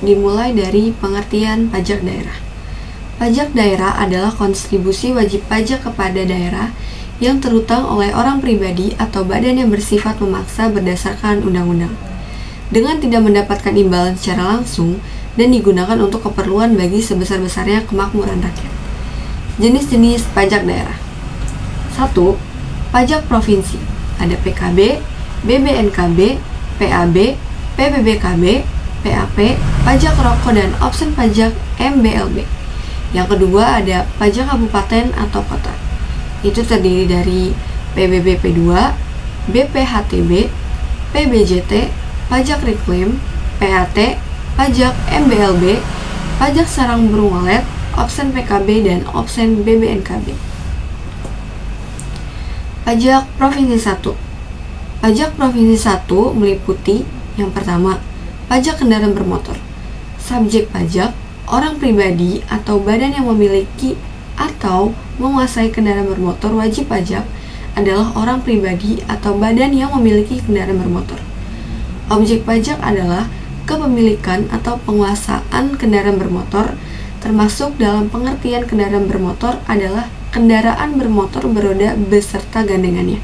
dimulai dari pengertian pajak daerah. Pajak daerah adalah kontribusi wajib pajak kepada daerah yang terutang oleh orang pribadi atau badan yang bersifat memaksa berdasarkan undang-undang, dengan tidak mendapatkan imbalan secara langsung dan digunakan untuk keperluan bagi sebesar-besarnya kemakmuran rakyat. Jenis-jenis pajak daerah. 1. Pajak provinsi. Ada PKB, BBNKB, PAB, PBBKB, PAP, pajak rokok dan opsen pajak MBLB. Yang kedua ada pajak kabupaten atau kota. Itu terdiri dari PBBP2, BPHTB, PBJT, pajak reklam, PAT, pajak MBLB, pajak sarang burung walet, opsen PKB dan opsen BBNKB. Pajak Provinsi 1. Pajak Provinsi 1 meliputi yang pertama, pajak kendaraan bermotor. Subjek pajak, orang pribadi atau badan yang memiliki atau menguasai kendaraan bermotor wajib pajak adalah orang pribadi atau badan yang memiliki kendaraan bermotor. Objek pajak adalah kepemilikan atau penguasaan kendaraan bermotor, termasuk dalam pengertian kendaraan bermotor adalah kendaraan bermotor beroda beserta gandengannya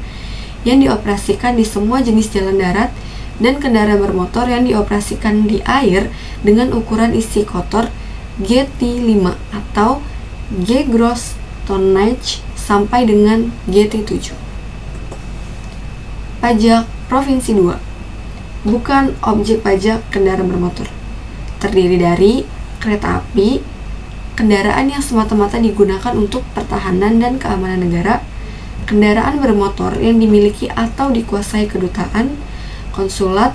yang dioperasikan di semua jenis jalan darat dan kendaraan bermotor yang dioperasikan di air dengan ukuran isi kotor GT5 atau G gross tonnage sampai dengan GT7. Pajak Provinsi 2 bukan objek pajak kendaraan bermotor. Terdiri dari kereta api, kendaraan yang semata-mata digunakan untuk pertahanan dan keamanan negara, kendaraan bermotor yang dimiliki atau dikuasai kedutaan, konsulat,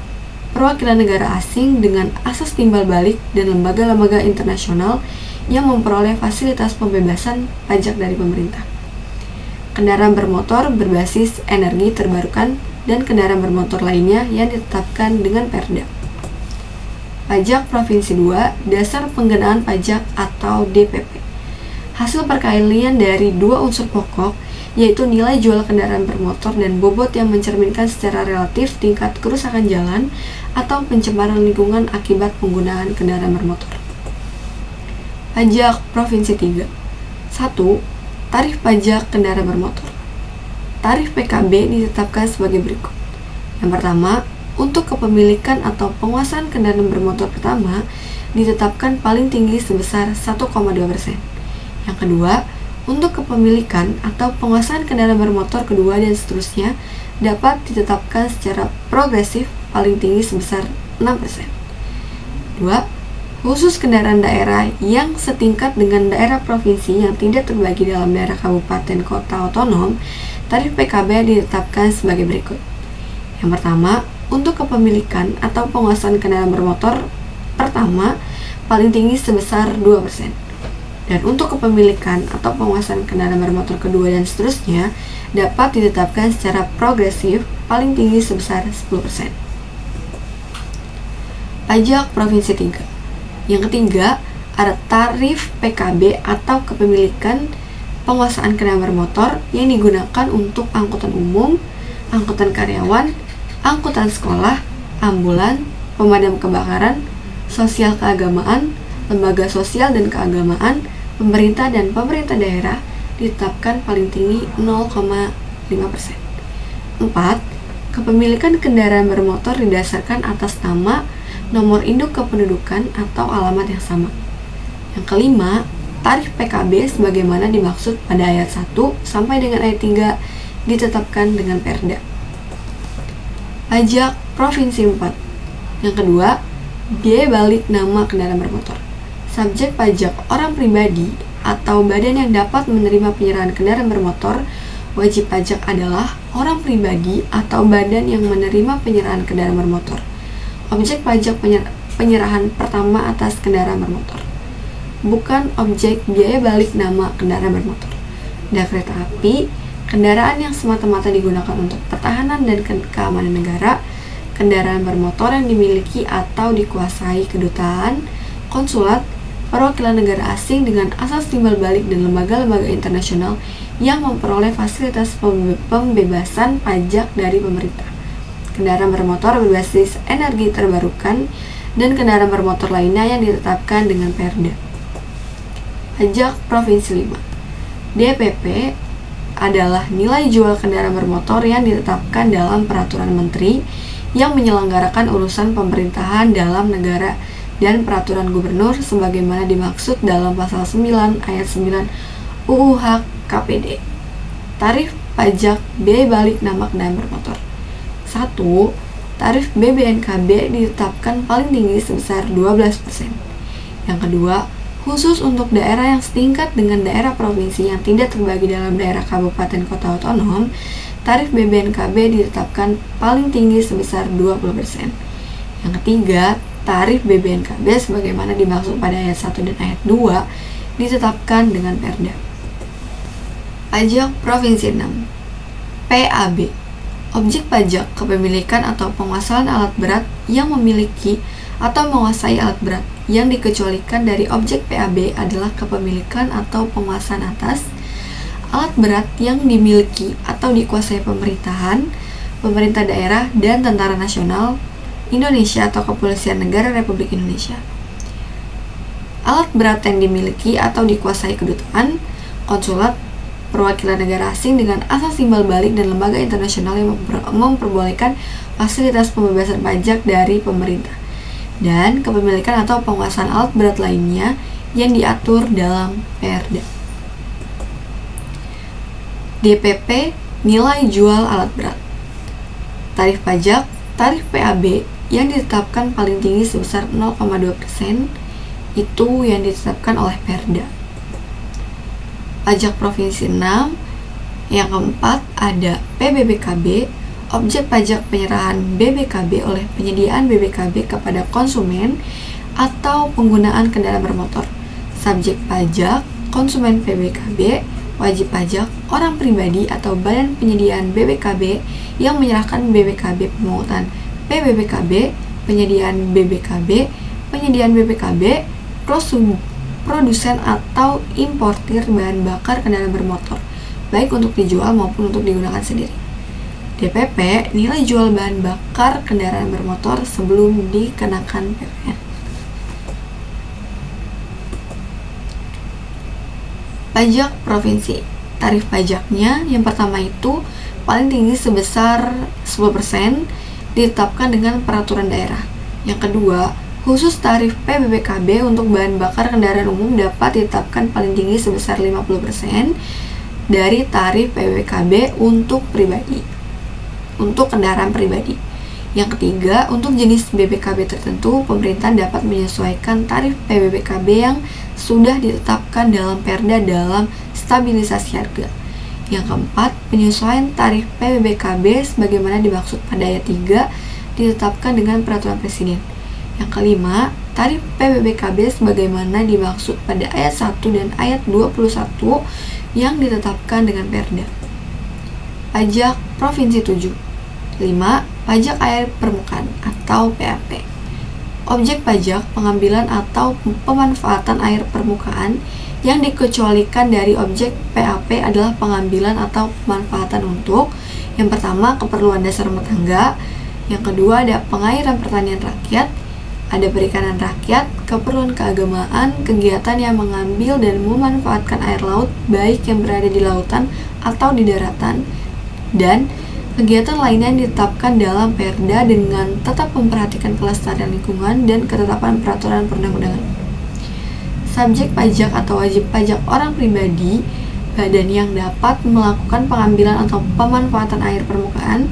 perwakilan negara asing dengan asas timbal balik dan lembaga-lembaga internasional yang memperoleh fasilitas pembebasan pajak dari pemerintah. Kendaraan bermotor berbasis energi terbarukan dan kendaraan bermotor lainnya yang ditetapkan dengan Perda. Pajak Provinsi 2, dasar penggenaan pajak atau DPP. Hasil perkalian dari dua unsur pokok, yaitu nilai jual kendaraan bermotor dan bobot yang mencerminkan secara relatif tingkat kerusakan jalan atau pencemaran lingkungan akibat penggunaan kendaraan bermotor. Pajak Provinsi 3. 1. Tarif pajak kendaraan bermotor. Tarif PKB ditetapkan sebagai berikut. Yang pertama, untuk kepemilikan atau penguasaan kendaraan bermotor pertama ditetapkan paling tinggi sebesar 1,2%. Yang kedua, untuk kepemilikan atau penguasaan kendaraan bermotor kedua dan seterusnya dapat ditetapkan secara progresif paling tinggi sebesar 6%. 2. Khusus kendaraan daerah yang setingkat dengan daerah provinsi yang tidak terbagi dalam daerah kabupaten kota otonom, tarif PKB ditetapkan sebagai berikut. Yang pertama, untuk kepemilikan atau penguasaan kendaraan bermotor pertama paling tinggi sebesar 2%. Dan untuk kepemilikan atau penguasaan kendaraan bermotor kedua dan seterusnya dapat ditetapkan secara progresif paling tinggi sebesar 10%. Pajak Provinsi 3. Yang ketiga, ada tarif PKB atau kepemilikan penguasaan kendaraan bermotor yang digunakan untuk angkutan umum, angkutan karyawan, angkutan sekolah, ambulan, pemadam kebakaran, sosial keagamaan, lembaga sosial dan keagamaan, pemerintah dan pemerintah daerah ditetapkan paling tinggi 0,5%. 4. Kepemilikan kendaraan bermotor didasarkan atas nama, nomor induk kependudukan atau alamat yang sama. Yang kelima, tarif PKB sebagaimana dimaksud pada ayat 1 sampai dengan ayat 3 ditetapkan dengan Perda. Pajak Provinsi 4. Yang kedua, biaya balik nama kendaraan bermotor. Subjek pajak orang pribadi atau badan yang dapat menerima penyerahan kendaraan bermotor wajib pajak adalah orang pribadi atau badan yang menerima penyerahan kendaraan bermotor. Objek pajak penyerahan pertama atas kendaraan bermotor, bukan objek biaya balik nama kendaraan bermotor. Ada kereta api, kendaraan yang semata-mata digunakan untuk pertahanan dan keamanan negara, kendaraan bermotor yang dimiliki atau dikuasai kedutaan, konsulat, perwakilan negara asing dengan asas timbal balik dan lembaga-lembaga internasional yang memperoleh fasilitas pembebasan pajak dari pemerintah. Kendaraan bermotor berbasis energi terbarukan dan kendaraan bermotor lainnya yang ditetapkan dengan Perda. Pajak Provinsi 5. DPP adalah nilai jual kendaraan bermotor yang ditetapkan dalam peraturan menteri yang menyelenggarakan urusan pemerintahan dalam negara dan peraturan gubernur sebagaimana dimaksud dalam pasal 9 ayat 9 UU HKPD. Tarif pajak biaya balik nama kendaraan bermotor. 1. Tarif BBNKB ditetapkan paling tinggi sebesar 12%. Yang kedua, khusus untuk daerah yang setingkat dengan daerah provinsi yang tidak terbagi dalam daerah kabupaten kota otonom, tarif BBNKB ditetapkan paling tinggi sebesar 20%. Yang ketiga, tarif BBNKB sebagaimana dimaksud pada ayat 1 dan ayat 2 ditetapkan dengan Perda. Pajak Provinsi 6. PAB. Objek pajak kepemilikan atau penguasaan alat berat yang memiliki atau menguasai alat berat yang dikecualikan dari objek PAB adalah kepemilikan atau penguasaan atas alat berat yang dimiliki atau dikuasai pemerintahan, pemerintah daerah, dan Tentara Nasional Indonesia atau Kepolisian Negara Republik Indonesia. Alat berat yang dimiliki atau dikuasai kedutaan, konsulat, perwakilan negara asing dengan asal timbal balik dan lembaga internasional yang memperbolehkan fasilitas pembebasan pajak dari pemerintah, dan kepemilikan atau penguasaan alat berat lainnya yang diatur dalam Perda. DPP, nilai jual alat berat. Tarif pajak, tarif PAB yang ditetapkan paling tinggi sebesar 0,2% itu yang ditetapkan oleh Perda. Pajak Provinsi 6. Yang keempat ada PBBKB, objek pajak penyerahan BBKB oleh penyediaan BBKB kepada konsumen atau penggunaan kendaraan bermotor. Subjek pajak, konsumen PBKB, wajib pajak, orang pribadi atau badan penyediaan BBKB yang menyerahkan BBKB pemungutan PBBKB, penyediaan BBKB, produsen atau importir bahan bakar kendaraan bermotor, baik untuk dijual maupun untuk digunakan sendiri. DPP, nilai jual bahan bakar kendaraan bermotor sebelum dikenakan PPN. Pajak Provinsi. Tarif pajaknya yang pertama itu paling tinggi sebesar 10% ditetapkan dengan peraturan daerah. Yang kedua, khusus tarif PBBKB untuk bahan bakar kendaraan umum dapat ditetapkan paling tinggi sebesar 50% dari tarif PBBKB untuk kendaraan pribadi. Yang ketiga, untuk jenis BBKB tertentu, pemerintah dapat menyesuaikan tarif PBBKB yang sudah ditetapkan dalam Perda dalam stabilisasi harga. Yang keempat, penyesuaian tarif PBBKB sebagaimana dimaksud pada ayat 3 ditetapkan dengan peraturan presiden. Yang kelima, tarif PBBKB sebagaimana dimaksud pada ayat 1 dan ayat 21 yang ditetapkan dengan Perda. Pajak Provinsi 7. 5. Pajak air permukaan atau PAP. Objek pajak pengambilan atau pemanfaatan air permukaan yang dikecualikan dari objek PAP adalah pengambilan atau pemanfaatan untuk yang pertama, keperluan dasar rumah tangga, yang kedua ada pengairan pertanian rakyat, ada perikanan rakyat, keperluan keagamaan, kegiatan yang mengambil dan memanfaatkan air laut baik yang berada di lautan atau di daratan, dan kegiatan lainnya yang ditetapkan dalam Perda dengan tetap memperhatikan kelestarian lingkungan dan ketetapan peraturan perundang-undangan. Subjek pajak atau wajib pajak orang pribadi, badan yang dapat melakukan pengambilan atau pemanfaatan air permukaan.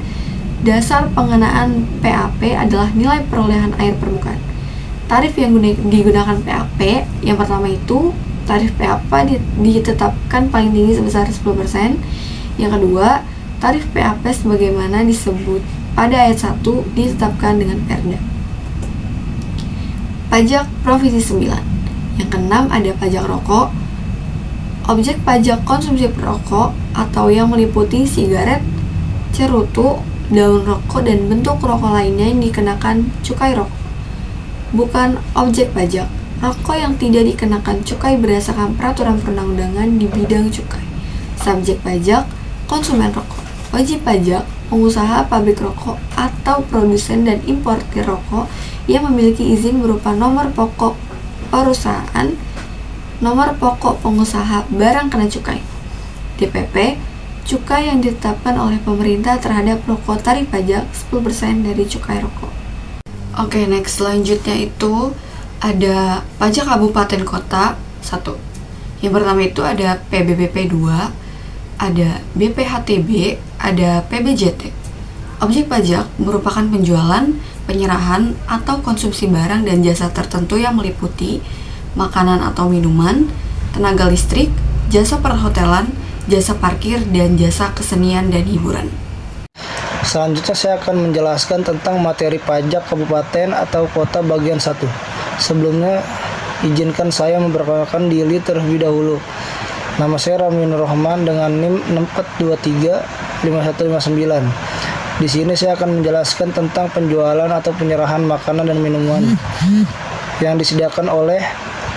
Dasar pengenaan PAP adalah nilai perolehan air permukaan. Tarif yang digunakan PAP, yang pertama itu tarif PAP ditetapkan paling tinggi sebesar 10%. Yang kedua, tarif PAP sebagaimana disebut pada ayat 1 ditetapkan dengan Perda. Pajak Provinsi 9. Yang keenam ada pajak rokok. Objek pajak konsumsi perokok atau yang meliputi sigaret, cerutu, daun rokok, dan bentuk rokok lainnya yang dikenakan cukai rokok. Bukan objek pajak, rokok yang tidak dikenakan cukai berdasarkan peraturan perundang-undangan di bidang cukai. Subjek pajak, konsumen rokok. Wajib pajak pengusaha pabrik rokok atau produsen dan importir rokok yang memiliki izin berupa nomor pokok perusahaan, nomor pokok pengusaha barang kena cukai. DPP, cukai yang ditetapkan oleh pemerintah terhadap rokok tarif pajak 10% dari cukai rokok. Oke, next selanjutnya itu ada pajak kabupaten kota 1. Yang pertama itu ada PBBP 2, ada BPHTB, ada PBJT. Objek pajak merupakan penjualan, penyerahan, atau konsumsi barang dan jasa tertentu yang meliputi makanan atau minuman, tenaga listrik, jasa perhotelan, jasa parkir, dan jasa kesenian dan hiburan. Selanjutnya saya akan menjelaskan tentang materi pajak kabupaten atau kota bagian 1. Sebelumnya, izinkan saya memperkenalkan diri terlebih dahulu. Nama saya Rami Nur Rahman dengan NIM 64235159. Di sini saya akan menjelaskan tentang penjualan atau penyerahan makanan dan minuman yang disediakan oleh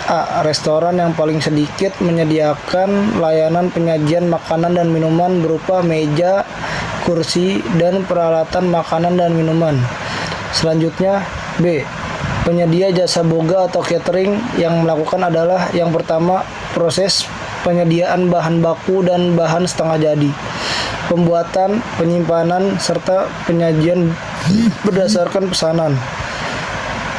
A. Restoran yang paling sedikit menyediakan layanan penyajian makanan dan minuman berupa meja, kursi, dan peralatan makanan dan minuman. Selanjutnya, B. Penyedia jasa boga atau catering yang melakukan adalah yang pertama, proses penyediaan bahan baku dan bahan setengah jadi, pembuatan, penyimpanan, serta penyajian berdasarkan pesanan.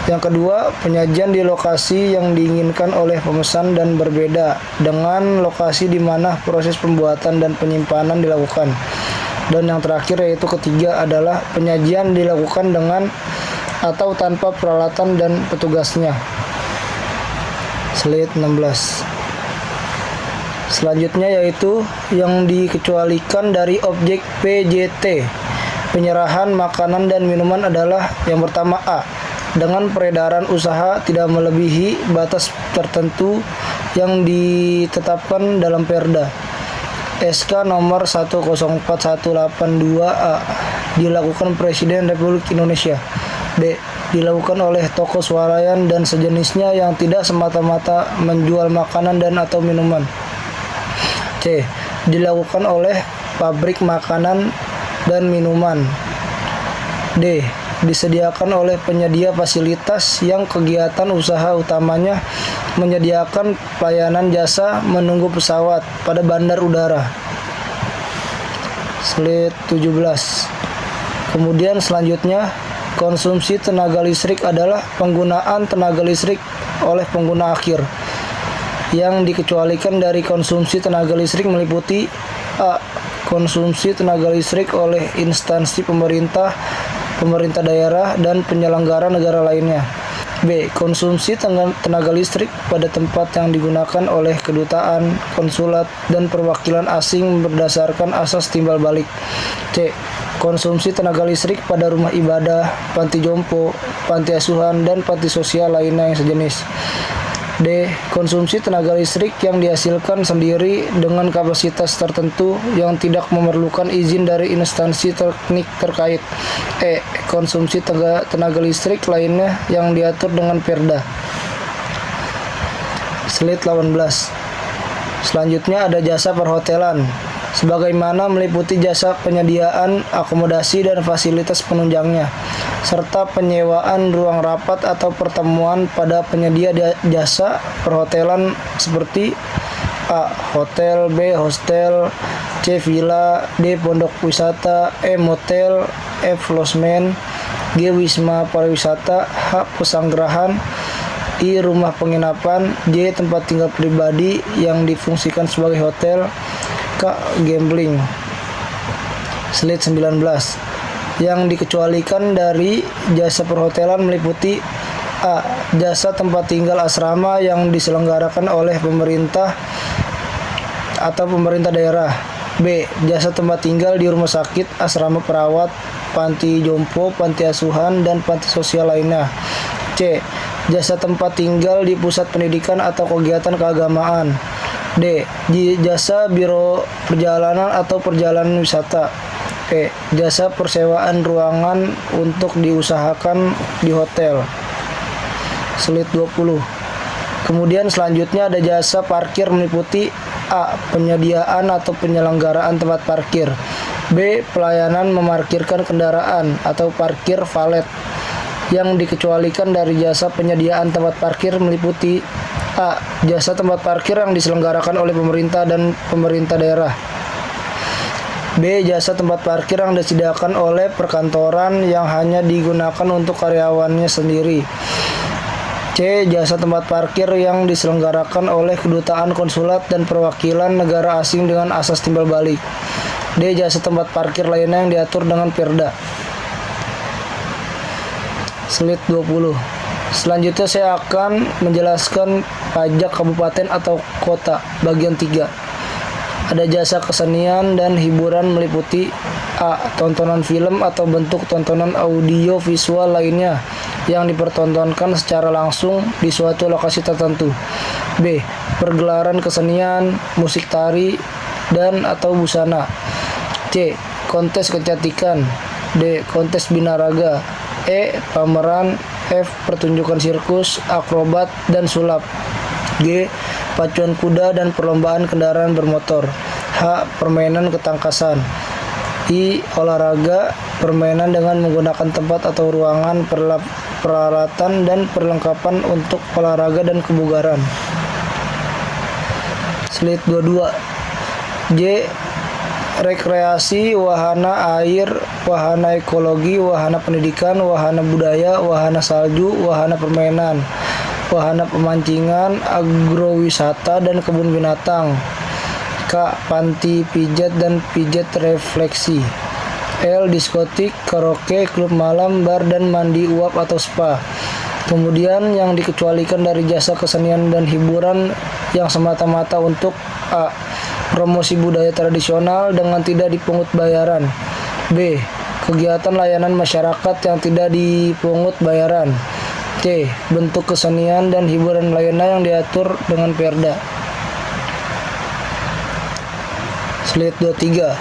Yang kedua, penyajian di lokasi yang diinginkan oleh pemesan dan berbeda dengan lokasi di mana proses pembuatan dan penyimpanan dilakukan. Dan yang terakhir yaitu ketiga adalah penyajian dilakukan dengan atau tanpa peralatan dan petugasnya. Slide 16. Selanjutnya yaitu yang dikecualikan dari objek PJT. Penyerahan makanan dan minuman adalah yang pertama A. Dengan peredaran usaha tidak melebihi batas tertentu yang ditetapkan dalam Perda SK nomor 104182A dilakukan Presiden Republik Indonesia. B. Dilakukan oleh toko swalayan dan sejenisnya yang tidak semata-mata menjual makanan dan atau minuman. C. Dilakukan oleh pabrik makanan dan minuman. D. Disediakan oleh penyedia fasilitas yang kegiatan usaha utamanya menyediakan pelayanan jasa menunggu pesawat pada bandar udara. Slide 17. Kemudian selanjutnya, konsumsi tenaga listrik adalah penggunaan tenaga listrik oleh pengguna akhir. Yang dikecualikan dari konsumsi tenaga listrik meliputi A. Konsumsi tenaga listrik oleh instansi pemerintah, pemerintah daerah, dan penyelenggara negara lainnya. B. Konsumsi tenaga listrik pada tempat yang digunakan oleh kedutaan, konsulat, dan perwakilan asing berdasarkan asas timbal balik. C. Konsumsi tenaga listrik pada rumah ibadah, panti jompo, panti asuhan, dan panti sosial lainnya yang sejenis. D. Konsumsi tenaga listrik yang dihasilkan sendiri dengan kapasitas tertentu yang tidak memerlukan izin dari instansi teknik terkait. E. Konsumsi tenaga listrik lainnya yang diatur dengan Perda. Slide 18. Selanjutnya ada jasa perhotelan, sebagaimana meliputi jasa penyediaan akomodasi dan fasilitas penunjangnya, serta penyewaan ruang rapat atau pertemuan pada penyedia jasa perhotelan seperti A. Hotel, B. Hostel, C. Villa, D. Pondok wisata, E. Motel, F. Losmen, G. Wisma pariwisata, H. Pesanggerahan, I. Rumah penginapan, J. Tempat tinggal pribadi yang difungsikan sebagai hotel, K. Gambling. Slide 19. Yang dikecualikan dari jasa perhotelan meliputi A. Jasa tempat tinggal asrama yang diselenggarakan oleh pemerintah atau pemerintah daerah. B. Jasa tempat tinggal di rumah sakit, asrama perawat, panti jompo, panti asuhan, dan panti sosial lainnya. C. Jasa tempat tinggal di pusat pendidikan atau kegiatan keagamaan. D. Jasa biro perjalanan atau perjalanan wisata. E. Jasa persewaan ruangan untuk diusahakan di hotel. Slide 20. Kemudian selanjutnya ada jasa parkir meliputi A. Penyediaan atau penyelenggaraan tempat parkir. B. Pelayanan memarkirkan kendaraan atau parkir valet. Yang dikecualikan dari jasa penyediaan tempat parkir meliputi A. Jasa tempat parkir yang diselenggarakan oleh pemerintah dan pemerintah daerah. B. Jasa tempat parkir yang disediakan oleh perkantoran yang hanya digunakan untuk karyawannya sendiri. C. Jasa tempat parkir yang diselenggarakan oleh kedutaan, konsulat, dan perwakilan negara asing dengan asas timbal balik. D. Jasa tempat parkir lainnya yang diatur dengan Perda. Slide 20. Selanjutnya saya akan menjelaskan pajak kabupaten atau kota bagian 3. Ada jasa kesenian dan hiburan meliputi A. Tontonan film atau bentuk tontonan audio visual lainnya yang dipertontonkan secara langsung di suatu lokasi tertentu. B. Pergelaran kesenian, musik tari, dan atau busana. C. Kontes kecantikan. D. Kontes binaraga. E. Pameran. F. Pertunjukan sirkus, akrobat, dan sulap. G. Pacuan kuda dan perlombaan kendaraan bermotor. H. Permainan ketangkasan. I. Olahraga, permainan dengan menggunakan tempat atau ruangan, peralatan, dan perlengkapan untuk olahraga dan kebugaran. Slide 22. J. Rekreasi, wahana air, wahana ekologi, wahana pendidikan, wahana budaya, wahana salju, wahana permainan, wahana pemancingan, agrowisata, dan kebun binatang. K. Panti pijat dan pijat refleksi. L. Diskotik, karaoke, klub malam, bar, dan mandi uap atau spa. Kemudian yang dikecualikan dari jasa kesenian dan hiburan yang semata-mata untuk A. Promosi budaya tradisional dengan tidak dipungut bayaran. B. Kegiatan layanan masyarakat yang tidak dipungut bayaran. C. Bentuk kesenian dan hiburan lainnya yang diatur dengan Perda. Slide 23.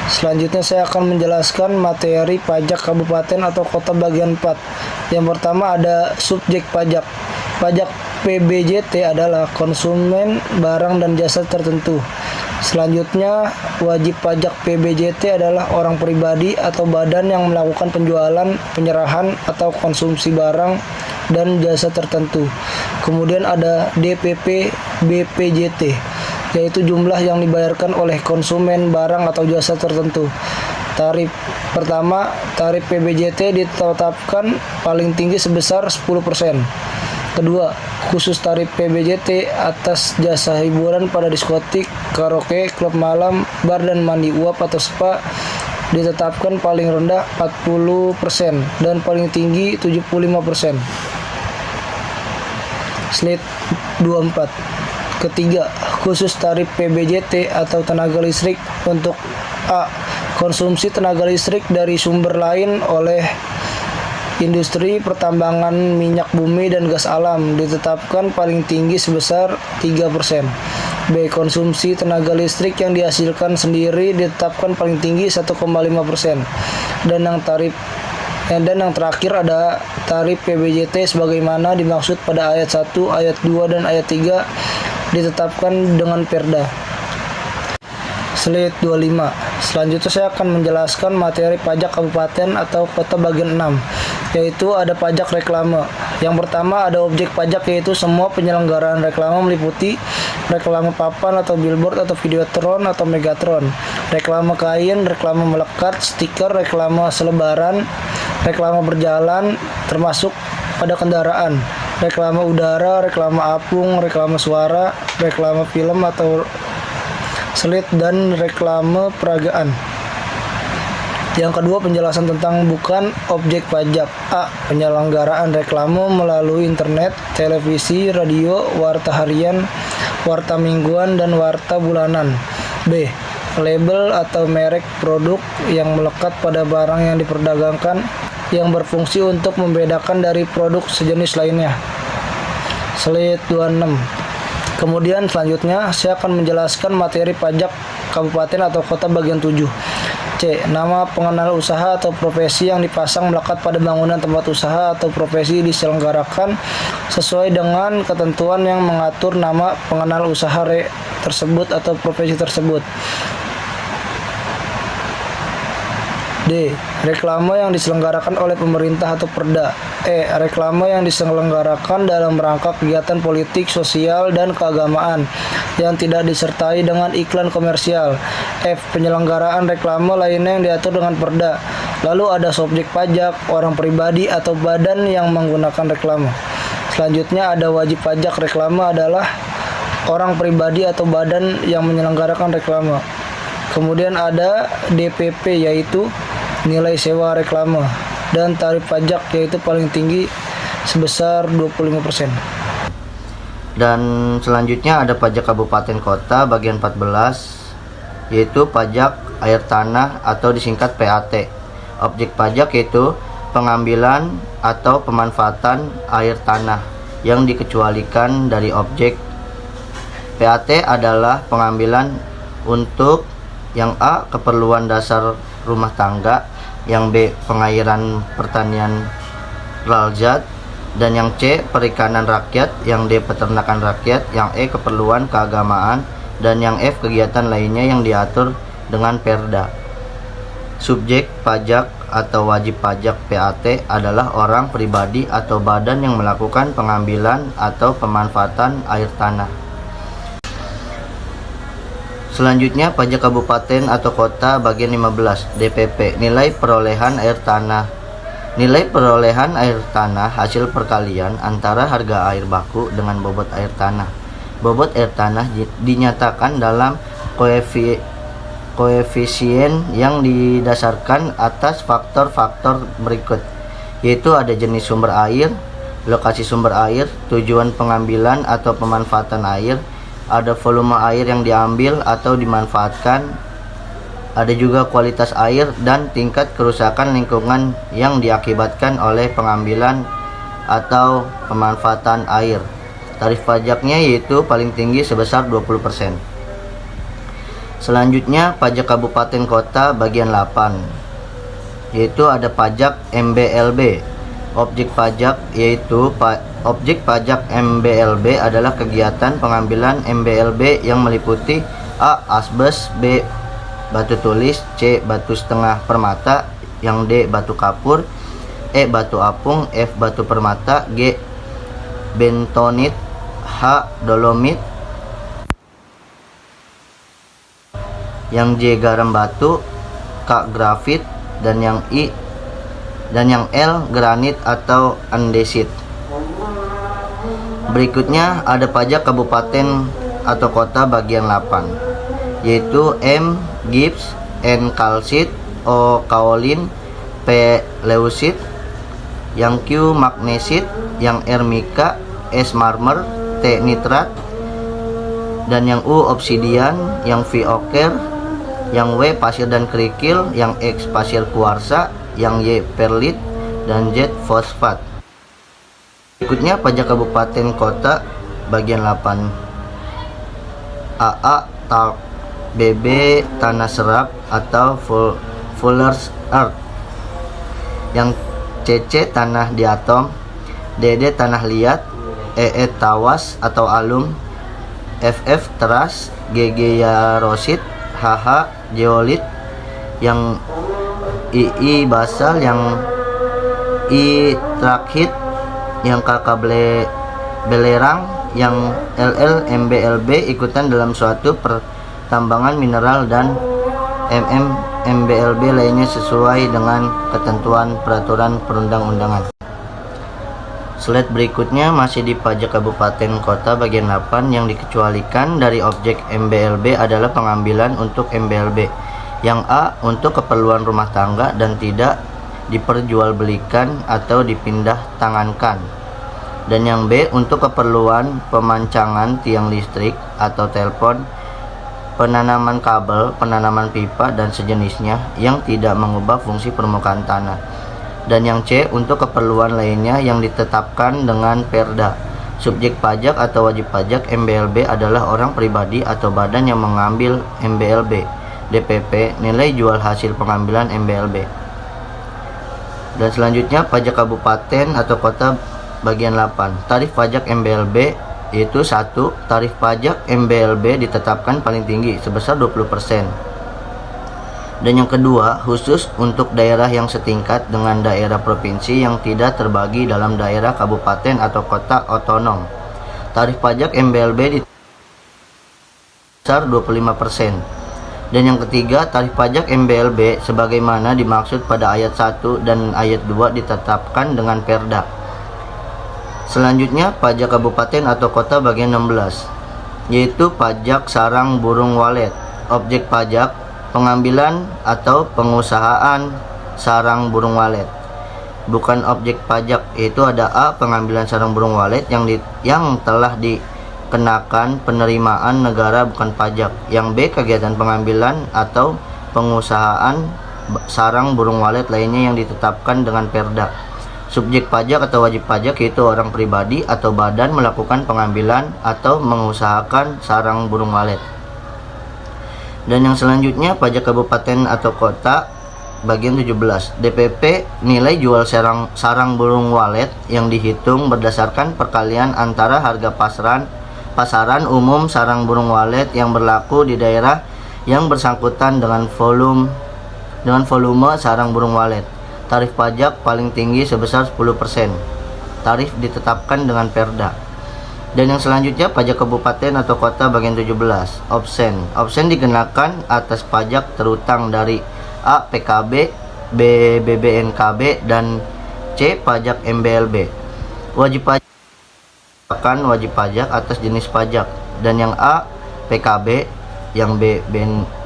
Selanjutnya saya akan menjelaskan materi pajak kabupaten atau kota bagian 4. Yang pertama ada subjek pajak. Pajak PBJT adalah konsumen barang dan jasa tertentu. Selanjutnya, wajib pajak PBJT adalah orang pribadi atau badan yang melakukan penjualan, penyerahan, atau konsumsi barang dan jasa tertentu. Kemudian ada DPP BPJT, yaitu jumlah yang dibayarkan oleh konsumen barang atau jasa tertentu. Tarif pertama, tarif PBJT ditetapkan paling tinggi sebesar 10%. Kedua, khusus tarif PBJT atas jasa hiburan pada diskotik, karaoke, klub malam, bar, dan mandi uap atau spa ditetapkan paling rendah 40% dan paling tinggi 75%. Slide 24. Ketiga, khusus tarif PBJT atau tenaga listrik untuk A. Konsumsi tenaga listrik dari sumber lain oleh industri pertambangan minyak bumi dan gas alam ditetapkan paling tinggi sebesar 3%. B. Konsumsi tenaga listrik yang dihasilkan sendiri ditetapkan paling tinggi 1,5%. Dan yang terakhir ada tarif PBJT sebagaimana dimaksud pada ayat 1, ayat 2, dan ayat 3 ditetapkan dengan Perda. Slide 25. Selanjutnya saya akan menjelaskan materi pajak kabupaten atau kota bagian 6, yaitu ada pajak reklame. Yang pertama ada objek pajak, yaitu semua penyelenggaraan reklame meliputi reklame papan atau billboard atau videotron atau megatron, reklame kain, reklame melekat, stiker, reklame selebaran, reklame berjalan termasuk pada kendaraan, reklame udara, reklame apung, reklame suara, reklame film atau slide, dan reklame peragaan. Yang kedua, penjelasan tentang bukan objek pajak. A. Penyelenggaraan reklame melalui internet, televisi, radio, warta harian, warta mingguan, dan warta bulanan. B. Label atau merek produk yang melekat pada barang yang diperdagangkan yang berfungsi untuk membedakan dari produk sejenis lainnya. Slide 26. Kemudian selanjutnya saya akan menjelaskan materi pajak kabupaten atau kota bagian 7. C. Nama pengenal usaha atau profesi yang dipasang melekat pada bangunan tempat usaha atau profesi diselenggarakan sesuai dengan ketentuan yang mengatur nama pengenal usaha tersebut atau profesi tersebut. D. Reklame yang diselenggarakan oleh pemerintah atau Perda. E. Reklame yang diselenggarakan dalam rangka kegiatan politik, sosial, dan keagamaan yang tidak disertai dengan iklan komersial. F. Penyelenggaraan reklame lainnya yang diatur dengan Perda. Lalu ada subjek pajak, orang pribadi atau badan yang menggunakan reklame. Selanjutnya ada wajib pajak. Reklame adalah orang pribadi atau badan yang menyelenggarakan reklame. Kemudian ada DPP, yaitu nilai sewa reklame, dan tarif pajak, yaitu paling tinggi sebesar 25%. Dan selanjutnya ada pajak kabupaten kota bagian 14, yaitu pajak air tanah atau disingkat PAT. Objek pajak yaitu pengambilan atau pemanfaatan air tanah yang dikecualikan dari objek. PAT adalah pengambilan untuk yang A. keperluan dasar rumah tangga, yang B. pengairan pertanian rakyat, dan yang C. perikanan rakyat, yang D. peternakan rakyat, yang E. keperluan keagamaan, dan yang F. kegiatan lainnya yang diatur dengan Perda. Subjek pajak atau wajib pajak PAT adalah orang pribadi atau badan yang melakukan pengambilan atau pemanfaatan air tanah. Selanjutnya pajak kabupaten atau kota bagian 15, DPP, nilai perolehan air tanah. Nilai perolehan air tanah hasil perkalian antara harga air baku dengan bobot air tanah. Bobot air tanah dinyatakan dalam koefisien yang didasarkan atas faktor-faktor berikut, yaitu ada jenis sumber air, lokasi sumber air, tujuan pengambilan atau pemanfaatan air, ada volume air yang diambil atau dimanfaatkan, ada juga kualitas air dan tingkat kerusakan lingkungan yang diakibatkan oleh pengambilan atau pemanfaatan air. Tarif pajaknya yaitu paling tinggi sebesar 20%. Selanjutnya pajak kabupaten kota bagian 8, yaitu ada pajak MBLB. Objek pajak yaitu objek pajak MBLB adalah kegiatan pengambilan MBLB yang meliputi A. asbes, B. batu tulis, C. batu setengah permata, yang D. batu kapur, E. batu apung, F. batu permata, G. bentonit, H. dolomit, yang J. garam batu, K. grafit, dan yang L. granit atau andesit. Berikutnya ada pajak kabupaten atau kota bagian 8, yaitu M. gips, N. kalsit, O. kaolin, P. leusit, yang Q. magnesit, yang R. mika, S. marmer, T. nitrat, dan yang U. obsidian, yang V. oker, yang W. pasir dan kerikil, yang X. pasir kuarsa, yang Y. perlit, dan Z. fosfat. Berikutnya pajak kabupaten kota bagian 8, AA. talk, BB. tanah serap atau fuller's earth, yang CC. tanah diatom, DD. tanah liat, EE. tawas atau alum, FF. teras, GG. yarosit, HH. geolit, yang II. basal, yang I. trakhit, yang KK. belerang, yang LL. MBLB ikutan dalam suatu pertambangan mineral, dan MM. MBLB lainnya sesuai dengan ketentuan peraturan perundang-undangan. Slide berikutnya masih di pajak kabupaten kota bagian 8, yang dikecualikan dari objek MBLB adalah pengambilan untuk MBLB. Yang A. untuk keperluan rumah tangga dan tidak diperjualbelikan atau dipindah tangankan, dan yang B. untuk keperluan pemancangan tiang listrik atau telepon, penanaman kabel, penanaman pipa dan sejenisnya yang tidak mengubah fungsi permukaan tanah, dan yang C. untuk keperluan lainnya yang ditetapkan dengan Perda. Subjek pajak atau wajib pajak MBLB adalah orang pribadi atau badan yang mengambil MBLB. DPP, nilai jual hasil pengambilan MBLB. Dan selanjutnya pajak kabupaten atau kota bagian 8. Tarif pajak MBLB yaitu 1. Tarif pajak MBLB ditetapkan paling tinggi sebesar 20%. Dan yang kedua, khusus untuk daerah yang setingkat dengan daerah provinsi yang tidak terbagi dalam daerah kabupaten atau kota otonom. Tarif pajak MBLB di sebesar 25%. Dan yang ketiga, tarif pajak MBLB sebagaimana dimaksud pada ayat 1 dan ayat 2 ditetapkan dengan Perda. Selanjutnya, pajak kabupaten atau kota bagian 16, yaitu pajak sarang burung walet. Objek pajak pengambilan atau pengusahaan sarang burung walet. Bukan objek pajak, yaitu ada A. pengambilan sarang burung walet yang telah dikenakan penerimaan negara bukan pajak. Yang B. kegiatan pengambilan atau pengusahaan sarang burung walet lainnya yang ditetapkan dengan Perda. Subjek pajak atau wajib pajak yaitu orang pribadi atau badan melakukan pengambilan atau mengusahakan sarang burung walet. Dan yang selanjutnya, pajak kabupaten atau kota bagian 17, DPP nilai jual sarang burung walet yang dihitung berdasarkan perkalian antara harga pasaran umum sarang burung walet yang berlaku di daerah yang bersangkutan dengan volume sarang burung walet. Tarif pajak paling tinggi sebesar 10%. Tarif ditetapkan dengan Perda. Dan yang selanjutnya, pajak kabupaten atau kota bagian 17, Obsen. Obsen dikenakan atas pajak terutang dari A. PKB, B. BBNKB, dan C. pajak MBLB. Wajib pajak akan wajib pajak atas jenis pajak, dan yang A. PKB, yang B.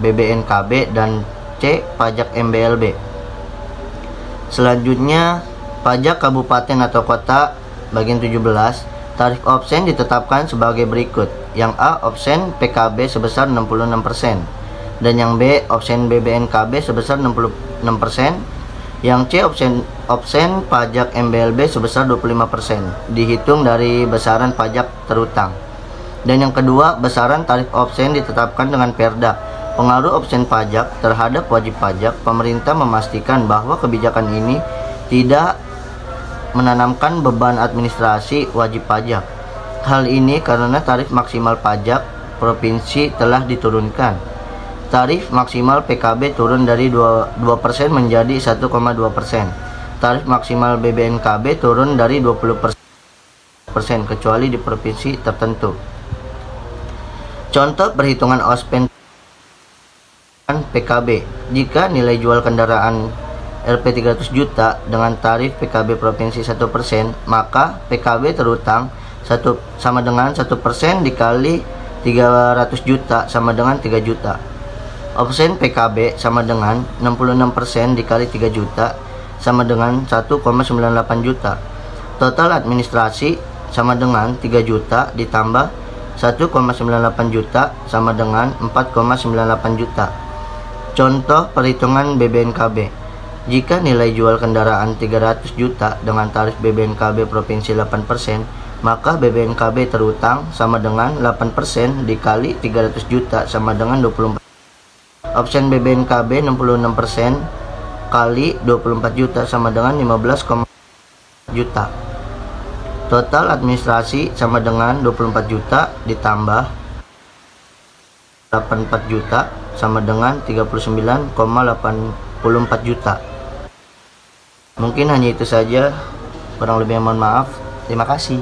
BBNKB, dan C. pajak MBLB. Selanjutnya, pajak kabupaten atau kota bagian 17, tarif obsen ditetapkan sebagai berikut. Yang A. Obsen PKB sebesar 66%, dan yang B. Obsen BBNKB sebesar 66%, yang C. Obsen pajak MBLB sebesar 25%, dihitung dari besaran pajak terutang. Dan yang kedua, besaran tarif obsen ditetapkan dengan Perda. Pengaruh obsen pajak terhadap wajib pajak, pemerintah memastikan bahwa kebijakan ini tidak menanamkan beban administrasi wajib pajak. Hal ini karena tarif maksimal pajak provinsi telah diturunkan. Tarif maksimal PKB turun dari 2% menjadi 1,2%. Tarif maksimal BBNKB turun dari 20% kecuali di provinsi tertentu. Contoh perhitungan ospen PKB. Jika nilai jual kendaraan Rp 300 juta dengan tarif PKB provinsi 1%, maka PKB terutang sama dengan 1% dikali 300 juta sama dengan 3 juta. Obsen PKB sama dengan 66% dikali 3 juta sama dengan 1,98 juta. Total administrasi sama dengan 3 juta ditambah 1,98 juta sama dengan 4,98 juta. Contoh perhitungan BBNKB. Jika nilai jual kendaraan 300 juta dengan tarif BBNKB provinsi 8%, maka BBNKB terutang sama dengan 8% dikali 300 juta sama dengan 24. Option BBNKB 66% kali 24 juta sama dengan 15, juta. Total administrasi sama dengan 24 juta ditambah 84 juta sama dengan 39,84 juta. Mungkin hanya itu saja, kurang lebih mohon maaf. Terima kasih.